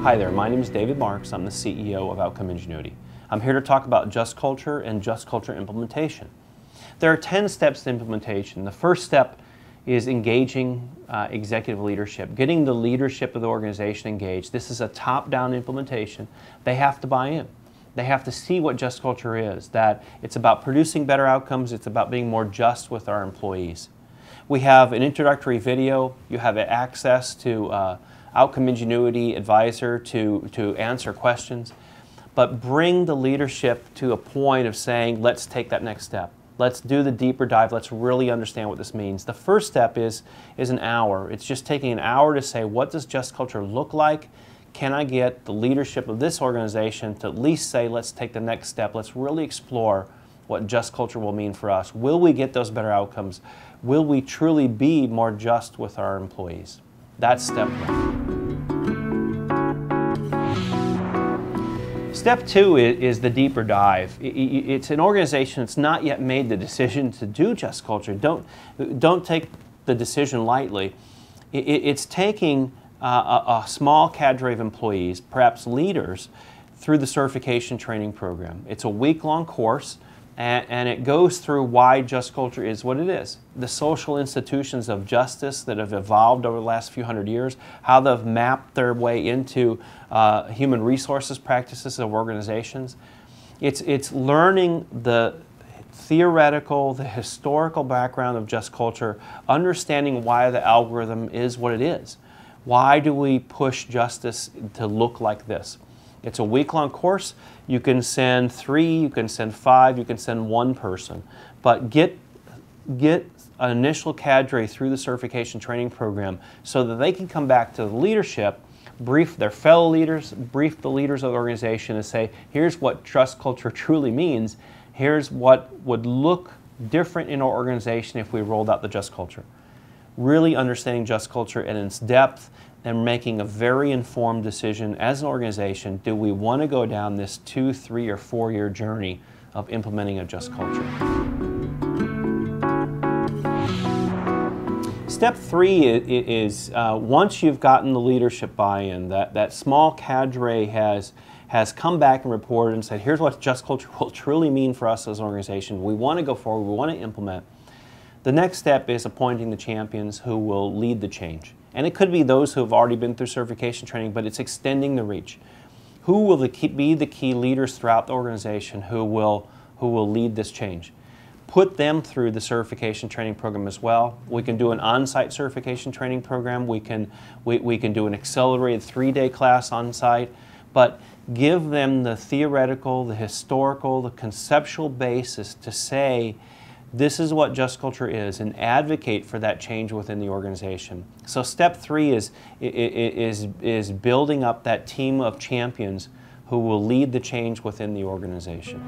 Hi there, my name is David Marx. I'm the CEO of Outcome Ingenuity. I'm here to talk about just culture and just culture implementation. There are 10 steps to implementation. The first step is engaging executive leadership, getting the leadership of the organization engaged. This is a top-down implementation. They have to buy in. They have to see what just culture is, that it's about producing better outcomes, it's about being more just with our employees. We have an introductory video. You have access to Outcome Ingenuity advisor to answer questions, but bring the leadership to a point of saying, let's take that next step. Let's do the deeper dive. Let's really understand what this means. The first step is an hour. It's just taking an hour to say, what does just culture look like? Can I get the leadership of this organization to at least say, let's take the next step. Let's really explore what just culture will mean for us. Will we get those better outcomes? Will we truly be more just with our employees? That's step one. Step two is the deeper dive. It's an organization that's not yet made the decision to do just culture. Don't take the decision lightly. It's taking a small cadre of employees, perhaps leaders, through the certification training program. It's a week-long course, and it goes through why just culture is what it is. The social institutions of justice that have evolved over the last few hundred years, how they've mapped their way into human resources practices of organizations. It's learning the theoretical, the historical background of just culture, understanding why the algorithm is what it is. Why do we push justice to look like this? It's a week-long course. You can send 3, you can send 5, you can send 1 person. But get an initial cadre through the certification training program so that they can come back to the leadership, brief their fellow leaders, brief the leaders of the organization and say, here's what just culture truly means. Here's what would look different in our organization if we rolled out the just culture. Really understanding just culture in its depth and making a very informed decision as an organization. Do we want to go down this 2, 3, or 4-year journey of implementing a just culture? Step 3 is once you've gotten the leadership buy-in, that small cadre has come back and reported and said, here's what just culture will truly mean for us as an organization. We want to go forward, we want to implement. The next step is appointing the champions who will lead the change. And it could be those who have already been through certification training, but it's extending the reach. Who will be the key leaders throughout the organization who will lead this change? Put them through the certification training program as well. We can do an on-site certification training program. We can do an accelerated 3-day class on-site, but give them the theoretical, the historical, the conceptual basis to say, this is what just culture is, and advocate for that change within the organization. So step 3 is building up that team of champions who will lead the change within the organization.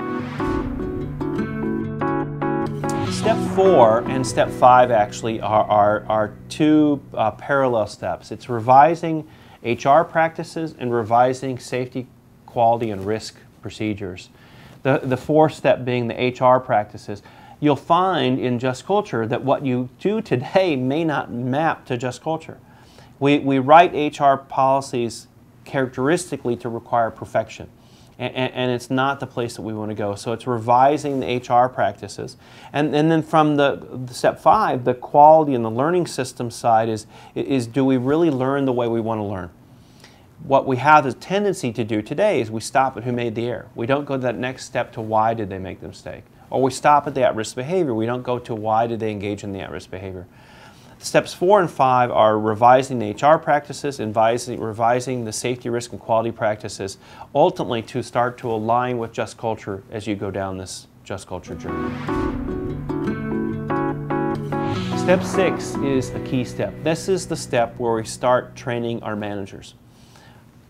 Step 4 and step 5 actually are 2 parallel steps. It's revising HR practices and revising safety, quality, and risk procedures. The 4th step being the HR practices. You'll find in just culture that what you do today may not map to just culture. We write HR policies characteristically to require perfection, and it's not the place that we want to go. So it's revising the HR practices. And then from the step 5, the quality and the learning system side is do we really learn the way we want to learn? What we have a tendency to do today is we stop at who made the error. We don't go to that next step to why did they make the mistake. Or we stop at the at-risk behavior. We don't go to why did they engage in the at-risk behavior. Steps 4 and 5 are revising the HR practices, revising the safety, risk, and quality practices, ultimately to start to align with just culture as you go down this just culture journey. Step 6 is a key step. This is the step where we start training our managers,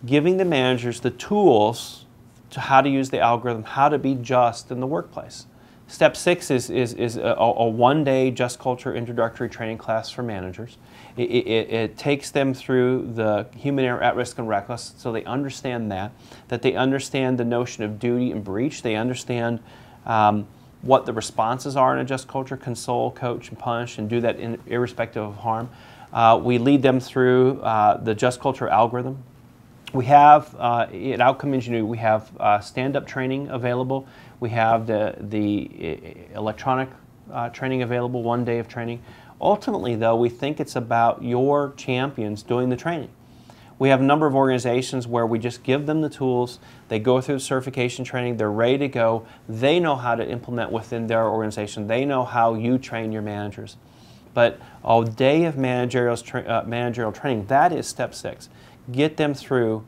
giving the managers the tools to how to use the algorithm, how to be just in the workplace. Step 6 is a 1-day just culture introductory training class for managers. It takes them through the human error, at risk, and reckless, so they understand that they understand the notion of duty and breach. They understand what the responses are in a just culture: console, coach, and punish, and do that irrespective of harm. We lead them through the just culture algorithm. We have, at Outcome Ingenuity, we have stand-up training available. We have the electronic training available, 1 day of training. Ultimately, though, we think it's about your champions doing the training. We have a number of organizations where we just give them the tools, they go through the certification training, they're ready to go, they know how to implement within their organization, they know how you train your managers. But a day of managerial training, that is step 6. Get them through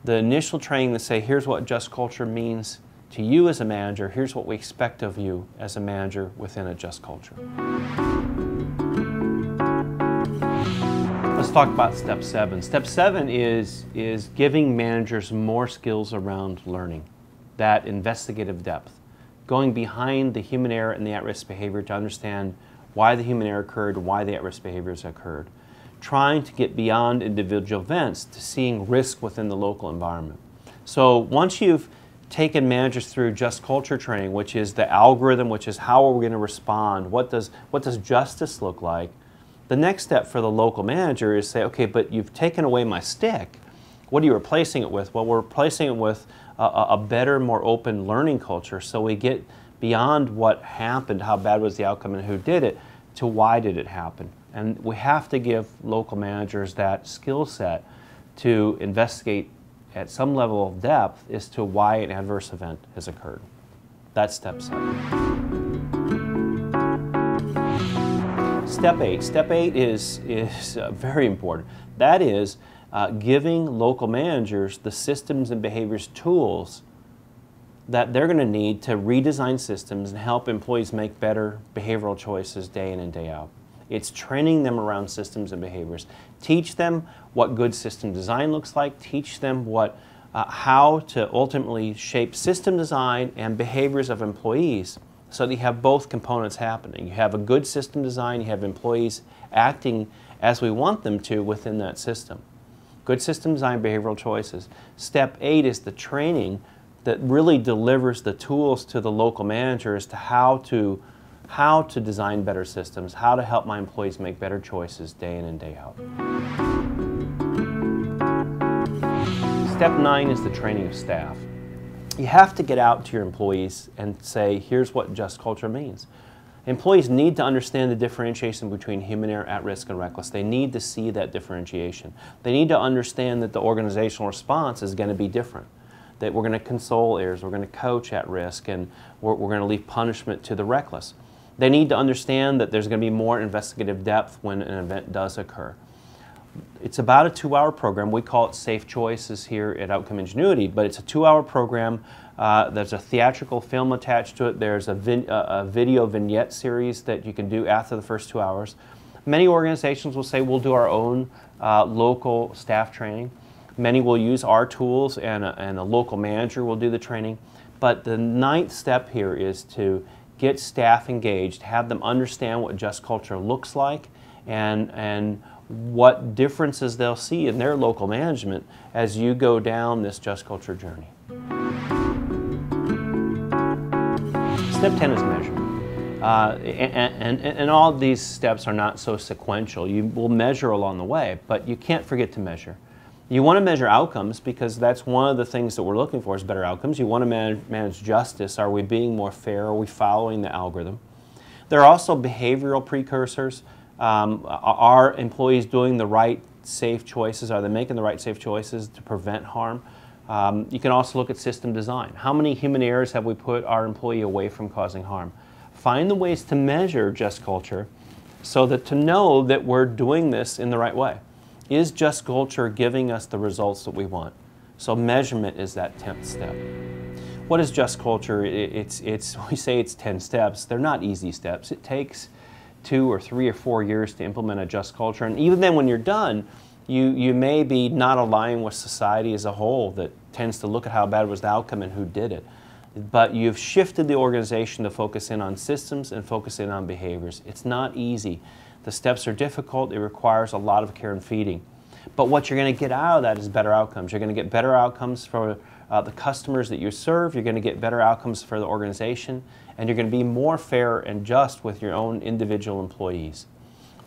the initial training to say, here's what just culture means to you as a manager, here's what we expect of you as a manager within a just culture. Let's talk about step 7. Step 7 is giving managers more skills around learning, that investigative depth, going behind the human error and the at-risk behavior to understand why the human error occurred, why the at-risk behaviors occurred, trying to get beyond individual events to seeing risk within the local environment. So once you've taken managers through just culture training, which is the algorithm, which is how are we going to respond, what does justice look like, the next step for the local manager is say, okay, but you've taken away my stick. What are you replacing it with? Well, we're replacing it with a better, more open learning culture, so we get beyond what happened, how bad was the outcome and who did it, to why did it happen. And we have to give local managers that skill set to investigate at some level of depth as to why an adverse event has occurred. That's step 7. Step 8. Step 8 is very important. That is giving local managers the systems and behaviors tools that they're going to need to redesign systems and help employees make better behavioral choices day in and day out. It's training them around systems and behaviors. Teach them what good system design looks like. Teach them how to ultimately shape system design and behaviors of employees so that you have both components happening. You have a good system design, you have employees acting as we want them to within that system. Good system design, behavioral choices. Step 8 is the training that really delivers the tools to the local manager as to how to design better systems, how to help my employees make better choices day in and day out. Step 9 is the training of staff. You have to get out to your employees and say, here's what just culture means. Employees need to understand the differentiation between human error, at risk, and reckless. They need to see that differentiation. They need to understand that the organizational response is going to be different, that we're going to console errors, we're going to coach at risk, and we're going to leave punishment to the reckless. They need to understand that there's going to be more investigative depth when an event does occur. It's about a 2-hour program. We call it Safe Choices here at Outcome Ingenuity, but it's a 2-hour program. There's a theatrical film attached to it. There's a video vignette series that you can do after the first 2 hours. Many organizations will say we'll do our own local staff training. Many will use our tools and a local manager will do the training. But the 9th step here is to get staff engaged, have them understand what just culture looks like and what differences they'll see in their local management as you go down this just culture journey. Step 10 is measurement. And all of these steps are not so sequential. You will measure along the way, but you can't forget to measure. You want to measure outcomes because that's one of the things that we're looking for is better outcomes. You want to manage justice. Are we being more fair? Are we following the algorithm? There are also behavioral precursors. Are employees doing the right safe choices? Are they making the right safe choices to prevent harm? You can also look at system design. How many human errors have we put our employee away from causing harm? Find the ways to measure just culture so that to know that we're doing this in the right way. Is just culture giving us the results that we want? So measurement is that 10th step. What is just culture? We say it's 10 steps. They're not easy steps. It takes 2 or 3 or 4 years to implement a just culture. And even then when you're done, you may be not aligning with society as a whole that tends to look at how bad was the outcome and who did it. But you've shifted the organization to focus in on systems and focus in on behaviors. It's not easy. The steps are difficult. It requires a lot of care and feeding. But what you're going to get out of that is better outcomes. You're going to get better outcomes for the customers that you serve. You're going to get better outcomes for the organization. And you're going to be more fair and just with your own individual employees.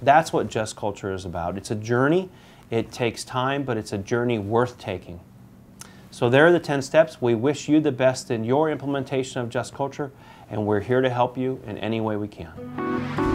That's what just culture is about. It's a journey. It takes time, but it's a journey worth taking. So there are the 10 steps. We wish you the best in your implementation of Just Culture, and we're here to help you in any way we can.